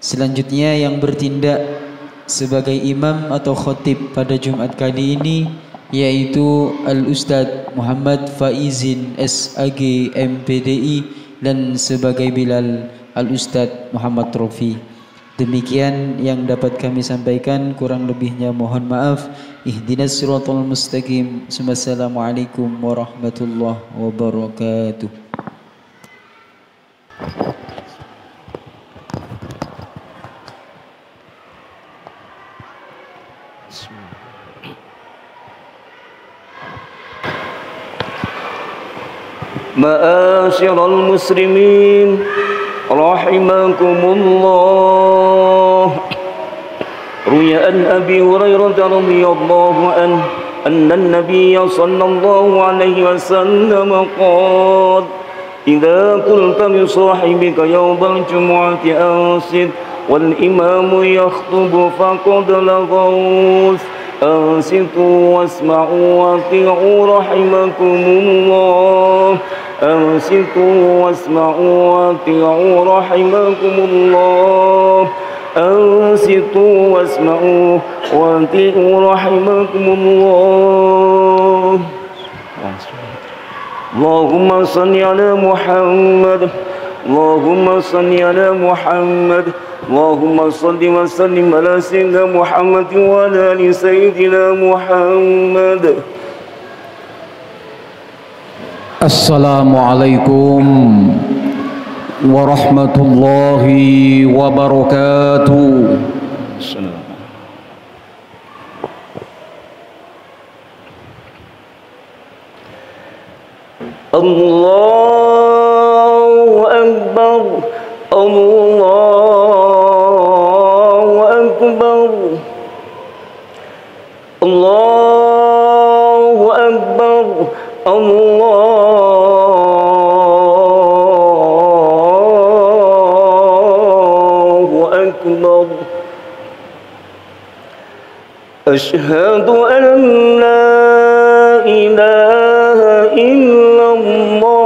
Selanjutnya yang bertindak sebagai imam atau khatib pada Jumat kali ini yaitu Al-Ustadz Muhammad Faizin SAG MPDI dan sebagai Bilal Al-Ustadz Muhammad Rofi. Demikian yang dapat kami sampaikan, kurang lebihnya mohon maaf. Ihdinas siratal mustaqim. Wassalamualaikum warahmatullahi wabarakatuh. Ma'asyiral muslimin rahimakumullah. Ruya an Abi Hurairah radhiyallahu anhu anna an-nabiy sallallahu alaihi wasallam qala idza qulta li sahibika yawmal jumu'ati ansid wal imamu yakhutubu faqad laghaw ansitu wasma'u wa ati'u rahimakumullah. أنصتوا واسمعوا وأطيعوا رحمكم الله. أنصتوا واسمعوا وأطيعوا رحمكم الله. اللهم صل على محمد. اللهم صل على محمد. اللهم صل وسلم على سيدنا محمد وعلى آل سيدنا محمد. Assalamualaikum warahmatullahi wabarakatuh. Allahu Akbar. Allahu Akbar. Allahu Akbar. Allahu Akbar. Asyhadu an la ilaha illallah.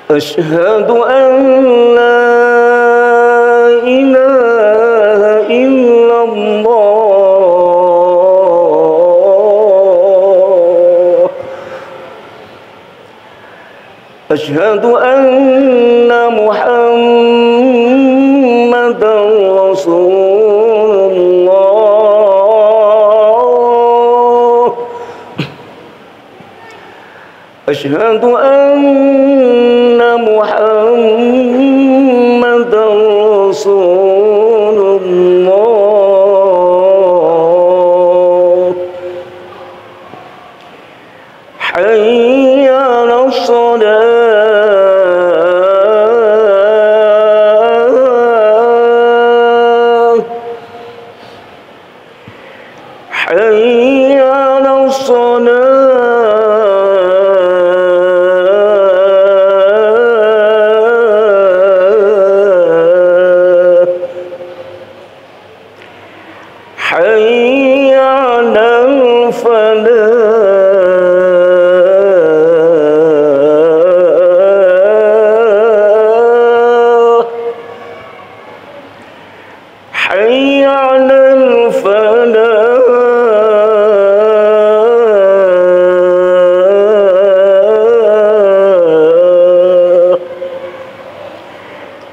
Asyhadu an la ilaha illallah. Asyhadu anna Muhammadan Rasulullah. Asyhadu anna Muhammadan Rasulullah. Hayya 'alas salat. Hayya 'alas salat. Hayya 'alal falah. Hayya 'alal falah.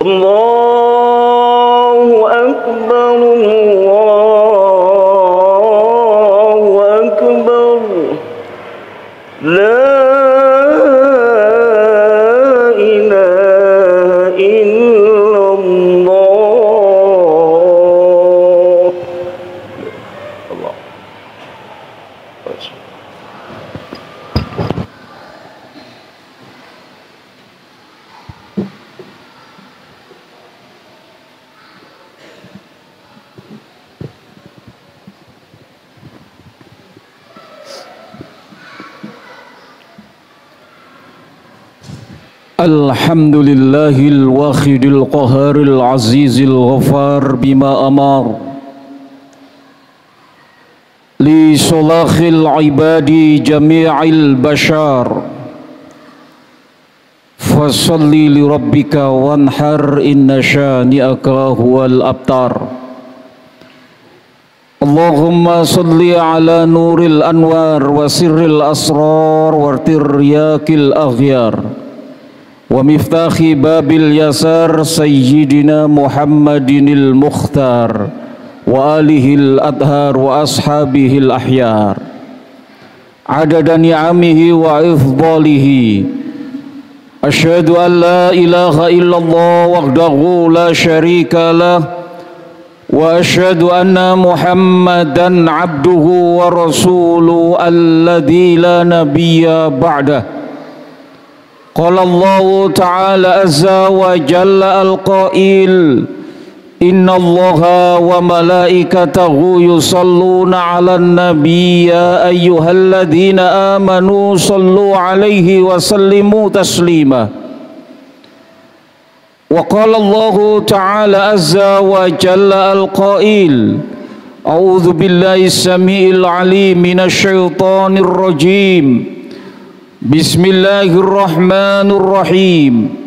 Allahu Akbar. Allahu Akbar. La ilaha illallah. Allah. Alhamdulillahil wahidil qaharil azizil ghafar bima amar li solakhil ibadi jami'il bashar fasalli li rabbika wanhar inna syani'aka huwal abtar. Allahumma salli ala nuril anwar wa sirril asrar wa tiryakil aghyar wa miftahi babil yasar sayyidina Muhammadinil mukhtar wa alihil adhar wa ashabihil ahyar adada ni'amihi wa ifdalihi. Asyhadu an la ilaha illallah wahdahu la syarika lah wa asyhadu anna Muhammadan abduhu wa rasuluhu alladzi la nabiyya ba'dah. Qala Allah ta'ala azza wa jalla al-qail inna Allaha wa malaikatahu yusalluna 'alan nabiy ya ayyuhalladzina amanu sallu 'alaihi wa sallimu taslima. Wa qala Allah ta'ala azza wa jalla al-qail a'udzu billahi as-sami'il 'alim minasy syaithanir rajim. Bismillahirrahmanirrahim.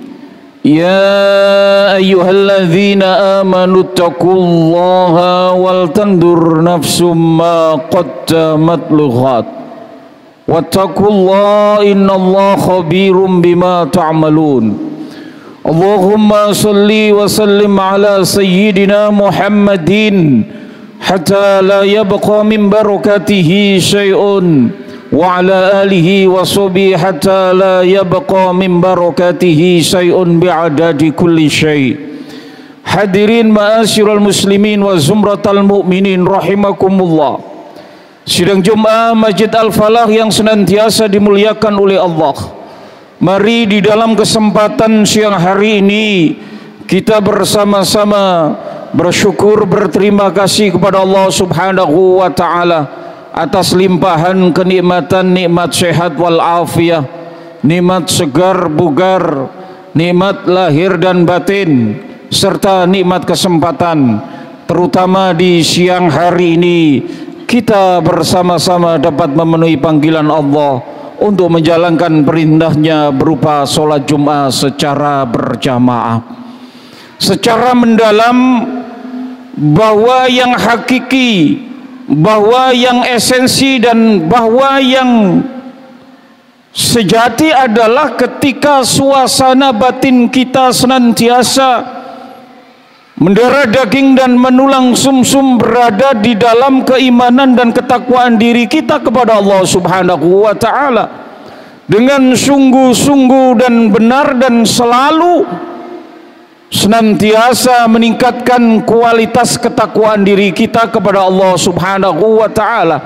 Ya ayyuhalladzina amanu taqullaha wal tandur nafsum ma qaddamat lighat wattaqullaha innallaha khabirum bima ta'malun. Allahumma salli wa sallim ala sayyidina Muhammadin hatta la yabqa min barakatihi syai'un wa ala alihi wa sahbihi hatta la yabqa min barakatihi syai'un bi'adadi kulli syai'. Hadirin ma'asyiral muslimin wa zumratal mu'minin rahimakumullah. Sidang Jumat Masjid Al-Falah yang senantiasa dimuliakan oleh Allah. Mari di dalam kesempatan siang hari ini kita bersama-sama bersyukur berterima kasih kepada Allah Subhanahu wa taala atas limpahan kenikmatan nikmat sehat wal afiyah, nikmat segar bugar, nikmat lahir dan batin, serta nikmat kesempatan, terutama di siang hari ini kita bersama-sama dapat memenuhi panggilan Allah untuk menjalankan perintahnya berupa sholat Jumat secara berjamaah, secara mendalam, bahwa yang hakiki, bahwa yang esensi dan bahwa yang sejati adalah ketika suasana batin kita senantiasa mendarah daging dan menulang sumsum berada di dalam keimanan dan ketakwaan diri kita kepada Allah Subhanahu wa taala dengan sungguh-sungguh dan benar dan selalu senantiasa meningkatkan kualitas ketakwaan diri kita kepada Allah Subhanahu wa taala.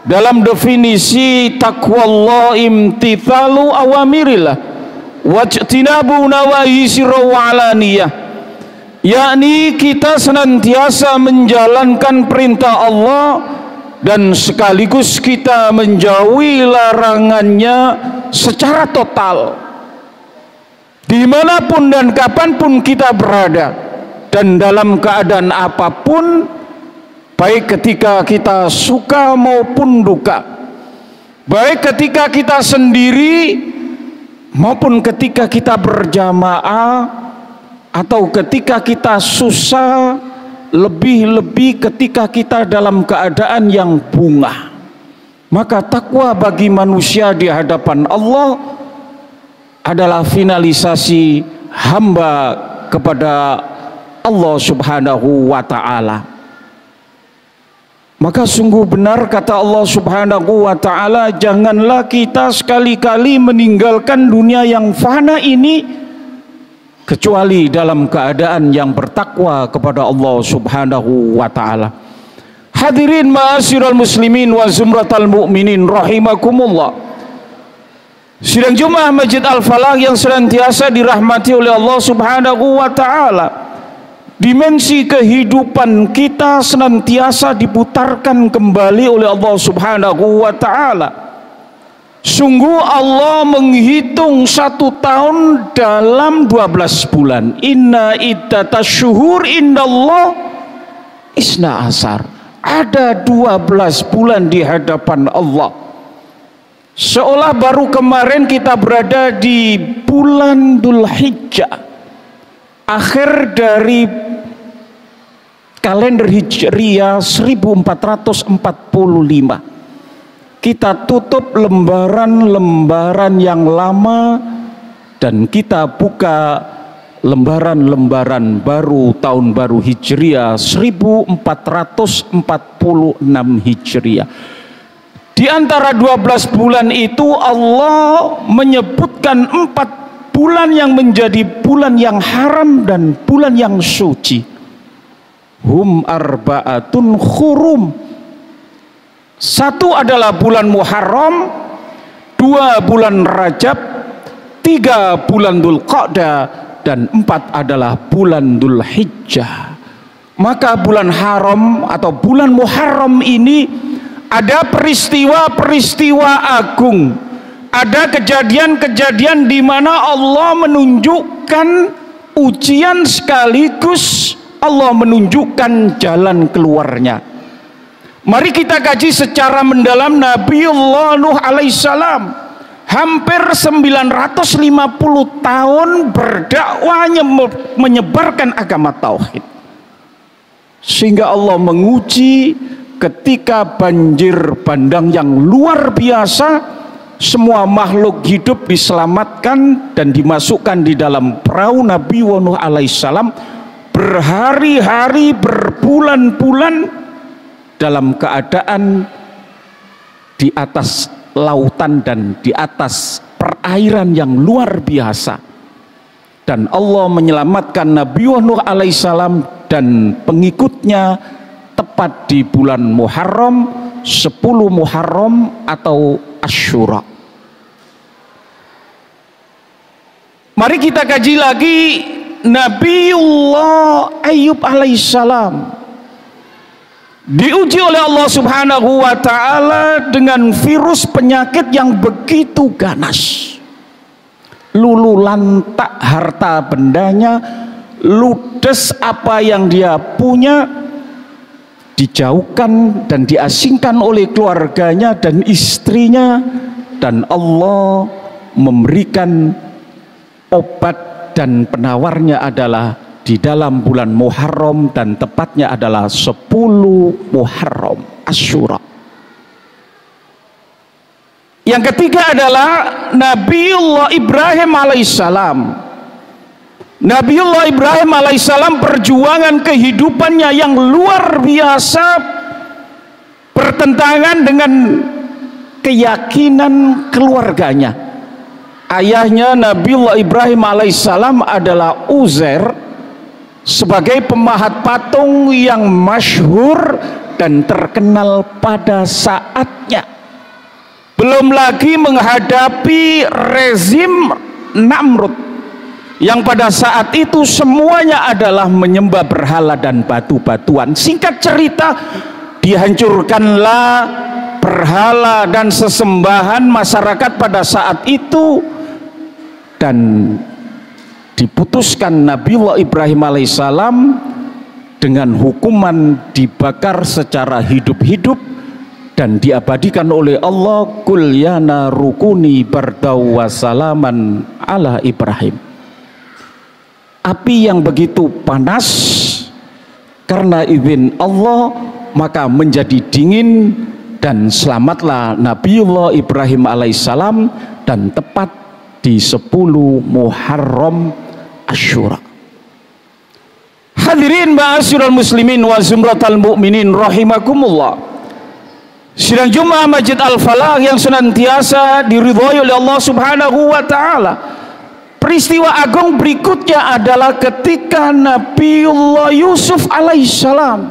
Dalam definisi taqwallah imtithalu awamirillah wajtinabu nawahi sirra wa alaniyah, yakni kita senantiasa menjalankan perintah Allah dan sekaligus kita menjauhi larangannya secara total. Dimanapun dan kapanpun kita berada dan dalam keadaan apapun, baik ketika kita suka maupun duka, baik ketika kita sendiri maupun ketika kita berjamaah, atau ketika kita susah, lebih-lebih ketika kita dalam keadaan yang bungah. Maka takwa bagi manusia di hadapan Allah adalah finalisasi hamba kepada Allah Subhanahu wa ta'ala. Maka sungguh benar kata Allah Subhanahu wa ta'ala, janganlah kita sekali-kali meninggalkan dunia yang fana ini kecuali dalam keadaan yang bertakwa kepada Allah Subhanahu wa ta'ala. Hadirin ma'asyiral muslimin wa zumratal mu'minin rahimakumullah. Sidang Jumat Masjid Al-Falah yang senantiasa dirahmati oleh Allah Subhanahu wa taala. Dimensi kehidupan kita senantiasa diputarkan kembali oleh Allah Subhanahu wa taala. Sungguh Allah menghitung 1 tahun dalam 12 bulan. Inna iddatash syuhur indallah isna asar. Ada 12 bulan di hadapan Allah. Seolah baru kemarin kita berada di bulan Dzulhijjah, akhir dari kalender Hijriah 1445. Kita tutup lembaran-lembaran yang lama dan kita buka lembaran-lembaran baru tahun baru Hijriah 1446 Hijriah. Di antara 12 bulan itu Allah menyebutkan 4 bulan yang menjadi bulan yang haram dan bulan yang suci. Hum arba'atun khurum. 1 adalah bulan Muharram, 2 bulan Rajab, 3 bulan Dzulqa'dah, dan 4 adalah bulan Dzulhijjah. Maka bulan haram atau bulan Muharram ini ada peristiwa-peristiwa agung, ada kejadian-kejadian di mana Allah menunjukkan ujian sekaligus Allah menunjukkan jalan keluarnya. Mari kita kaji secara mendalam Nabiullah Nuh alaihissalam. Hampir 950 tahun berdakwahnya menyebarkan agama tauhid. Sehingga Allah menguji ketika banjir bandang yang luar biasa, semua makhluk hidup diselamatkan dan dimasukkan di dalam perahu Nabi Nuh alaihissalam, berhari-hari, berbulan-bulan dalam keadaan di atas lautan dan di atas perairan yang luar biasa. Dan Allah menyelamatkan Nabi Nuh alaihissalam dan pengikutnya tepat di bulan Muharram, 10 Muharram atau Asyura. Mari kita kaji lagi Nabiullah Ayyub alaihissalam. Diuji oleh Allah Subhanahu wa ta'ala dengan virus penyakit yang begitu ganas. Lulu lantak harta bendanya, ludes apa yang dia punya, dijauhkan dan diasingkan oleh keluarganya dan istrinya, dan Allah memberikan obat dan penawarnya adalah di dalam bulan Muharram dan tepatnya adalah 10 Muharram Asyura. Yang ketiga adalah Nabiullah Ibrahim alaihissalam. Nabiullah Ibrahim alaihissalam perjuangan kehidupannya yang luar biasa bertentangan dengan keyakinan keluarganya. Ayahnya Nabiullah Ibrahim alaihissalam adalah Uzair, sebagai pemahat patung yang masyhur dan terkenal pada saatnya. Belum lagi menghadapi rezim Namrud yang pada saat itu semuanya adalah menyembah berhala dan batu-batuan. Singkat cerita, dihancurkanlah berhala dan sesembahan masyarakat pada saat itu, dan diputuskan Nabiullah Ibrahim alaihissalam dengan hukuman dibakar secara hidup-hidup dan diabadikan oleh Allah, kul ya narukuni bardaw wa salaman ala Ibrahim. Api yang begitu panas karena izin Allah maka menjadi dingin, dan selamatlah Nabiullah Ibrahim alaihissalam, dan tepat di 10 Muharram Asyura. Hadirin ma'asyiral muslimin wa zumratal mu'minin rahimakumullah. Sidang Jumat Masjid Al-Falah yang senantiasa diridhoi oleh Allah Subhanahu wa taala. Peristiwa agung berikutnya adalah ketika Nabiullah Yusuf alaihissalam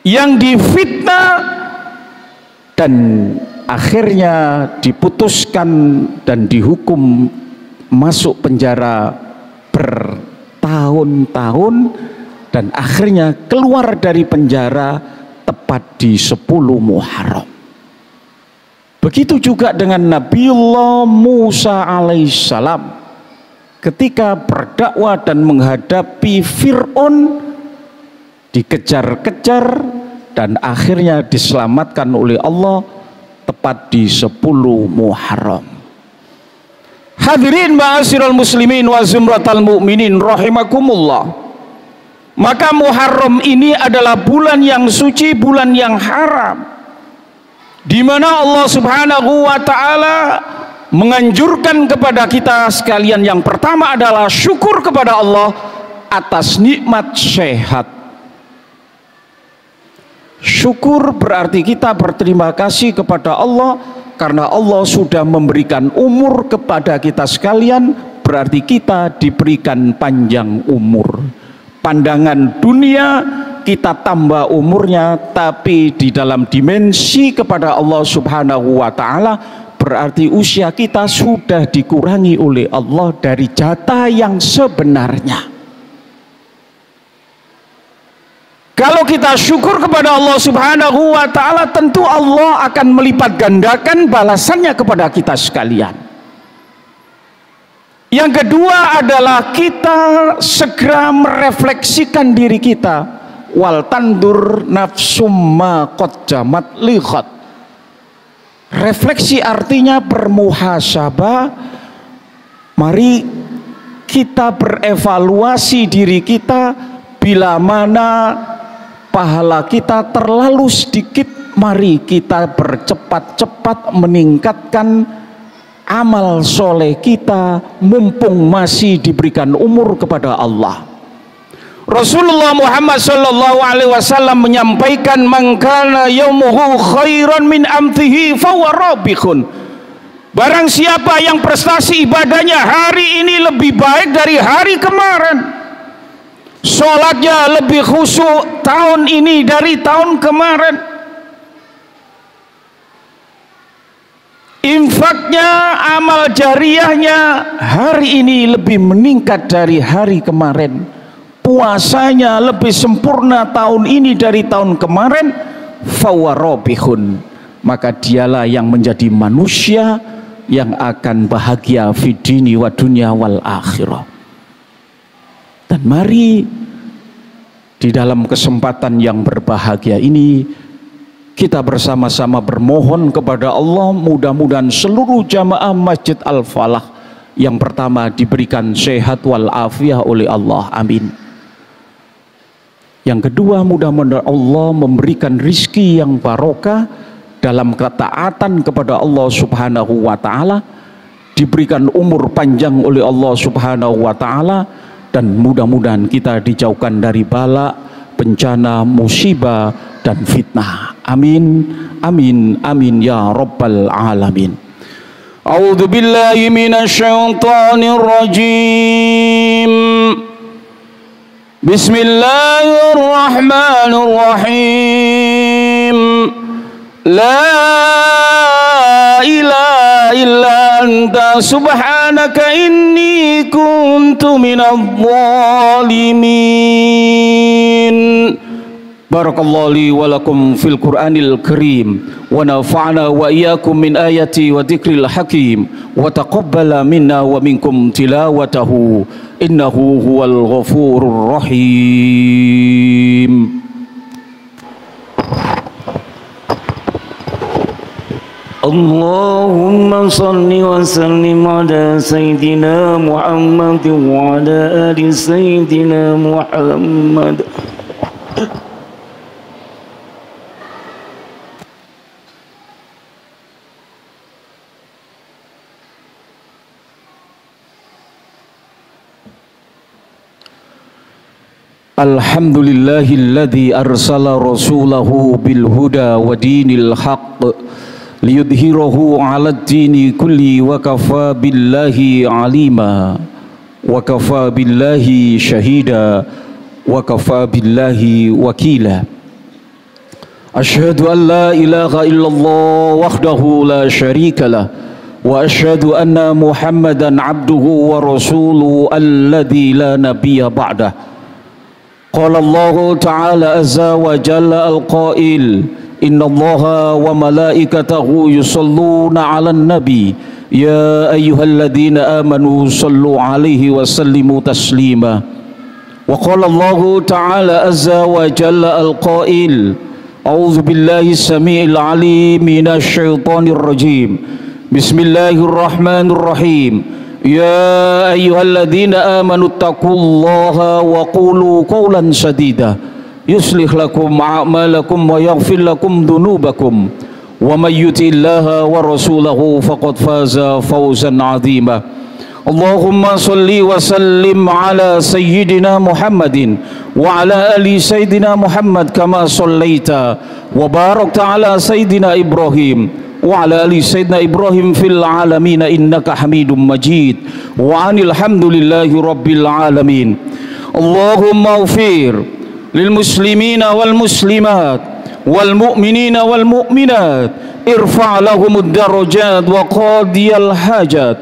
yang difitnah dan akhirnya diputuskan dan dihukum masuk penjara bertahun-tahun, dan akhirnya keluar dari penjara tepat di 10 Muharram. Begitu juga dengan Nabiullah Musa alaihissalam ketika berdakwah dan menghadapi Fir'aun, dikejar-kejar dan akhirnya diselamatkan oleh Allah tepat di 10 Muharram. Hadirin ma'asyiral muslimin wa zumratal mu'minin rahimakumullah. Maka Muharram ini adalah bulan yang suci, bulan yang haram, di mana Allah Subhanahu wa taala menganjurkan kepada kita sekalian, yang pertama adalah syukur kepada Allah atas nikmat sehat. Syukur berarti kita berterima kasih kepada Allah karena Allah sudah memberikan umur kepada kita sekalian, berarti kita diberikan panjang umur. Pandangan dunia kita tambah umurnya, tapi di dalam dimensi kepada Allah Subhanahu wa taala berarti usia kita sudah dikurangi oleh Allah dari jatah yang sebenarnya. Kalau kita syukur kepada Allah Subhanahu wa taala, tentu Allah akan melipat gandakan balasannya kepada kita sekalian. Yang kedua adalah kita segera merefleksikan diri kita. Wal tandur nafsum ma qaddamat liqad. Refleksi artinya bermuhasabah. Mari kita berevaluasi diri kita, bila mana pahala kita terlalu sedikit, mari kita bercepat-cepat meningkatkan amal soleh kita mumpung masih diberikan umur kepada Allah. Rasulullah Muhammad sallallahu alaihi wasallam menyampaikan, man kana yaumuhu khairan min amtihi fahuwa rabihun. Barang siapa yang prestasi ibadahnya hari ini lebih baik dari hari kemarin, sholatnya lebih khusyuk tahun ini dari tahun kemarin, infaknya, amal jariyahnya hari ini lebih meningkat dari hari kemarin, puasanya lebih sempurna tahun ini dari tahun kemarin, fawarobihun, maka dialah yang menjadi manusia yang akan bahagia fid dini wa dunya wal akhirah. Dan mari di dalam kesempatan yang berbahagia ini kita bersama-sama bermohon kepada Allah, mudah-mudahan seluruh jamaah Masjid Al-Falah yang pertama diberikan sehat wal afiah oleh Allah, amin. Yang kedua, mudah-mudahan Allah memberikan rizki yang barokah dalam ketaatan kepada Allah Subhanahu wa taala, diberikan umur panjang oleh Allah Subhanahu wa taala, dan mudah-mudahan kita dijauhkan dari bala, bencana, musibah dan fitnah. Amin, amin, amin ya rabbal alamin. A'udzu billahi minasyaitonir rajim. Bismillahirrahmanirrahim. La ilaha illa anta subhanaka inni kuntu minadh dhalimin. Barakallahu li wa lakum fil Qur'anil Karim wa nafa'ana wa iyyakum min ayati wa dzikril hakim wa taqabbala minna wa minkum tilawatahu innahu huwal ghafurur rahim. Allahumma salli wa sallim ala Sayyidina Muhammad wa ala ali Sayyidina Muhammad. Alhamdulillahilladzi arsala rasulahu bil huda wa dinil haqq liyudhhirahu 'alad dini kulli wa kafa billahi 'alima wa kafa billahi shahida wa kafa billahi wakila. Asyhadu an la ilaha illallah wahdahu la syarika lah wa asyhadu anna Muhammadan 'abduhu wa rasuluhu alladzi la nabiyya ba'dah. Qala Allah ta'ala azza wa jalla al-qail, inna allaha wa malaikatahu yusalluna 'alan nabi ya ayyuhalladzina amanu sallu 'alaihi wa sallimu taslima. Wa qala Allah ta'ala azza wa jalla al-qail, أعوذ بالله السميع العليم من الشيطان الرجيم بسم الله الرحمن الرحيم يا أيها الذين آمنوا اتقوا الله وقولوا قولا سديدا يصلح لكم أعمالكم ويغفر لكم ذنوبكم ومن يطع الله ورسوله فقد فاز فوزا عظيما اللهم صل وسلم على سيدنا محمد وعلى آل سيدنا محمد كما صليت وباركت على سيدنا إبراهيم وعلى آل سيدنا إبراهيم في العالمين إنك حميد مجيد وعن الحمد لله رب العالمين اللهم اغفر للمسلمين والمسلمات والمؤمنين والمؤمنات ارفع لهم الدرجات وقاضي الحاجات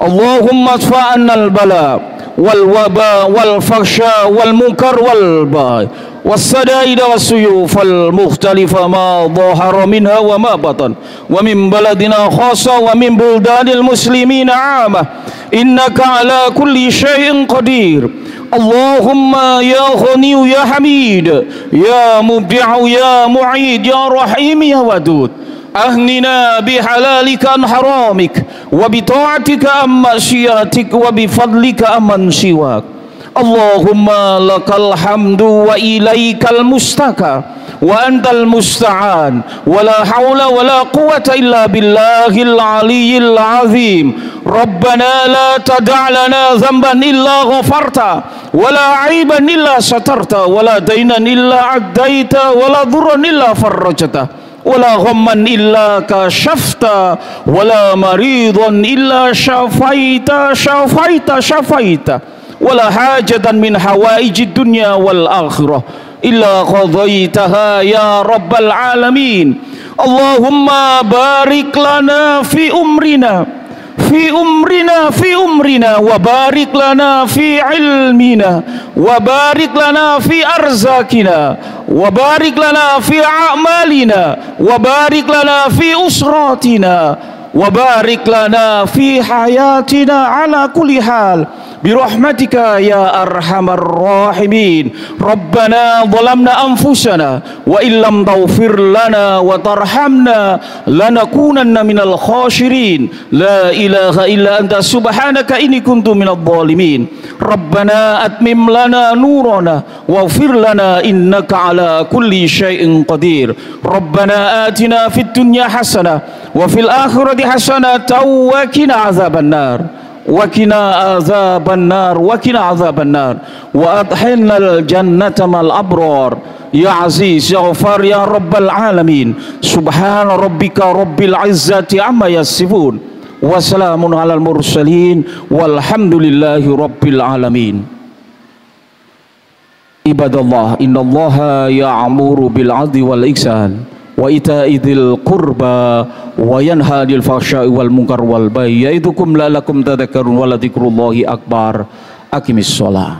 اللهم ادفع عنا البلاء والوباء والفحشاء والمنكر والبغي والسدائد والسيوف المختلفة ما ظهر منها وما بطن ومن بلدنا خاصة ومن بلدان المسلمين عامة إنك على كل شيء قدير اللهم يا غني يا حميد يا مبدع يا معيد يا رحيم يا ودود أهننا بحلالك عن حرامك وبطاعتك عن معصيتك وبفضلك عمن سواك اللهم لك الحمد وإليك المستكى وأنت المستعان ولا حول ولا قوة إلا بالله العلي العظيم ربنا لا تدع لنا ذنبا إلا غفرته ولا عيبا إلا سترته ولا دينا إلا عديته ولا ضرا إلا فرجته ولا غما إلا كشفته ولا مريضا إلا شفيته ولا حاجة من حوائج الدنيا والآخرة إلا قضيتها يا رب العالمين اللهم بارك لنا في أمرنا وبارك لنا في علمنا وبارك لنا في أرزاقنا وبارك لنا في أعمالنا وبارك لنا في أسراتنا وبارك لنا في حياتنا على كل حال برحمتك يا أرحم الراحمين ربنا ظلمنا أنفسنا وإن لم تغفر لنا وترحمنا لنكونن من الخاسرين لا إله إلا أنت سبحانك إني كنت من الظالمين ربنا أتمم لنا نورنا واغفر لنا إنك على كل شيء قدير ربنا آتنا في الدنيا حسنة وفي الآخرة حسنة وقنا عذاب النار وقنا عذاب النار وأدخلنا الجنة مع الأبرار يا عزيز يا غفار يا رب العالمين سبحان ربك رب العزة عما يصفون وسلام على المرسلين والحمد لله رب العالمين عباد الله إن الله يأمر بالعدل والإحسان وإيتاء ذي القربى وينهى عن الفحشاء والمنكر والبغي يعظكم لعلكم تذكرون ولذكر الله أكبر أقم الصلاة